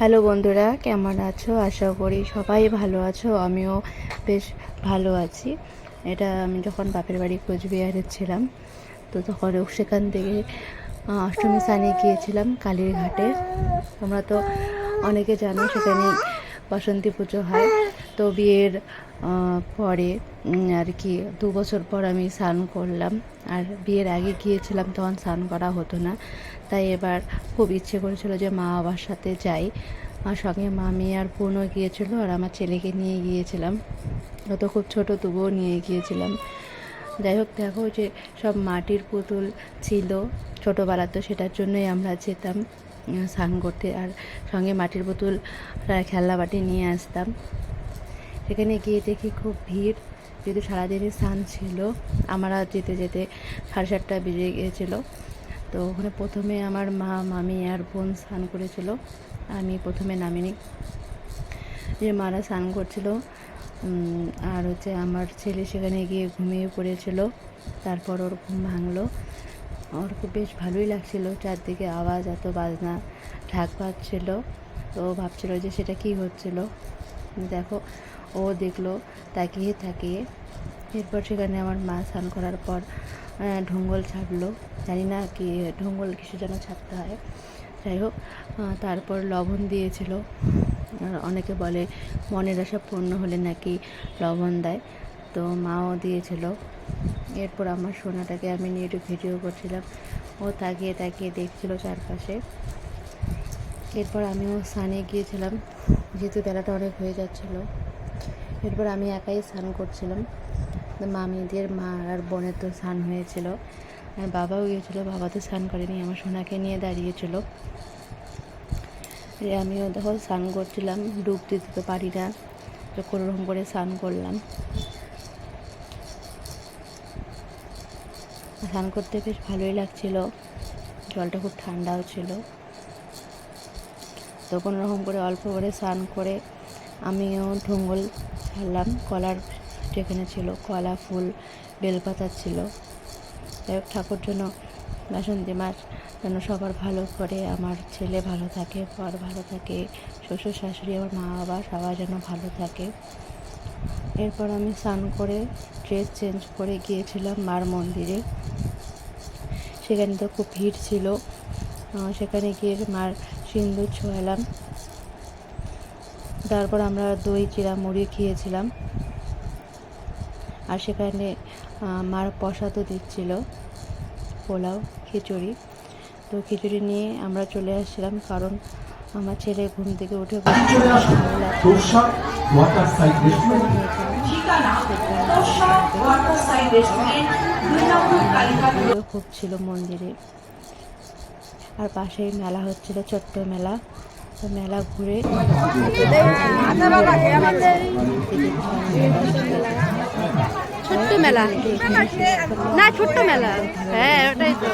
Hello বন্ধুরা, কেমন আছো? আশা করি সবাই ভালো আছো। আমিও বেশ ভালো আছি। এটা আমি যখন বাপের বাড়ি কোচবিহারে ছিলাম, তো তখন সেখান থেকে অষ্টমী স্থানে গিয়েছিলাম কালীর ঘাটে। তোমরা তো অনেকে জানো সেখানে বাসন্তী পুজো হয়। তো বিয়ের পরে আর কি 2 বছর পর আমি স্নান করলাম। আর বিয়ের আগে গিয়েছিলাম, তখন স্নান করা হতো না। তাই এবার খুব ইচ্ছে করেছিল যে মা বাবার সাথে যাই। আর সঙ্গে মামি আর বোনও গিয়েছিলো, আর আমার ছেলেকে নিয়ে গিয়েছিলাম। ও তো খুব ছোটো, তবুও নিয়ে গিয়েছিলাম। যাই হোক, দেখো যে সব মাটির পুতুল ছিল ছোটোবেলা, তো সেটার জন্যই আমরা যেতাম স্নান করতে। আর সঙ্গে মাটির পুতুল খেলনা বাটি নিয়ে আসতাম। সেখানে গিয়ে দেখি খুব ভিড়, যেহেতু সারাদিনই স্নান ছিল। আমরা যেতে যেতে 7:30 বেজে গিয়েছিলো। তো ওখানে প্রথমে আমার মা, মামি আর বোন স্নান করেছিল। আমি প্রথমে নামিনি, যে মারা স্নান করছিল। আর আমার ছেলে সেখানে গিয়ে ঘুমিয়ে পড়েছিল। তারপর ওর ঘুম ভাঙলো। ওর খুব বেশ ভালোই লাগছিল, চারদিকে আওয়াজ, এত বাজনা, ঢাক বাজছিল। তো ও ভাবছিল যে সেটা কি হচ্ছিল। দেখো, ও দেখলো তাকিয়ে তাকিয়ে। এরপর সেখানে আমার মা স্নান করার পর ঢোঙ্গল ছাড়লো। জানি না কি ঢোঙ্গল কিছু যেন ছাড়তে হয়। যাই হোক, তারপর লবণ দিয়েছিল। আর অনেকে বলে মনের আশা পূর্ণ হলে নাকি লবণ দেয়, তো মাও দিয়েছিল। এরপর আমার সোনাটাকে আমি নিয়ে একটু ভিডিও করছিলাম। ও তাকিয়ে তাকিয়ে দেখছিল চারপাশে। এরপর আমিও স্নানে গিয়েছিলাম, যেহেতু বেলাটা অনেক হয়ে যাচ্ছিলো। এরপর আমি একাই স্নান করছিলাম। মামিদের মা আর বোনের তো স্নান হয়েছিল, আর বাবাও গিয়েছিলো। বাবা তো স্নান করেনি, আমার সোনাকে নিয়ে দাঁড়িয়েছিল। আমিও দেখো স্নান করছিলাম, ডুব দিতে তো পারি না, তো কোনোরকম করে স্নান করলাম। স্নান করতে বেশ ভালোই লাগছিল, জলটা খুব ঠান্ডাও ছিল। তো কোনোরকম করে অল্প করে স্নান করে আমিও ঢোঙ্গল ছাড়লাম। কলার যেখানে ছিল, কলা, ফুল, বেলপাতা ছিল। যাই হোক, ঠাকুর জন্য বাসন্তী মাছ যেন সবার ভালো করে, আমার ছেলে ভালো থাকে, বর ভালো থাকে, শ্বশুর শাশুড়ি, আমার মা বাবা সবাই যেন ভালো থাকে। এরপর আমি স্নান করে ড্রেস চেঞ্জ করে গিয়েছিলাম মার মন্দিরে। সেখানে তো খুব ভিড় ছিল। সেখানে গিয়ে মার সিঁদুর ছোঁয়ালাম। তারপর আমরা দই চিড়া মুড়ি খেয়েছিলাম। আর সেখানে মার প্রসাদও দিচ্ছিল, পোলাও, খিচুড়ি। তো খিচুড়ি নিয়ে আমরা চলে আসছিলাম, কারণ আমার ছেলে ঘুম থেকে উঠে খুব ছিল মন্দিরে। আর পাশেই মেলা হচ্ছিল, ছোট্ট মেলা। তো মেলা ঘুরে ছোট্ট মেলা না, ছোট্ট মেলা, হ্যাঁ ওটাই তো।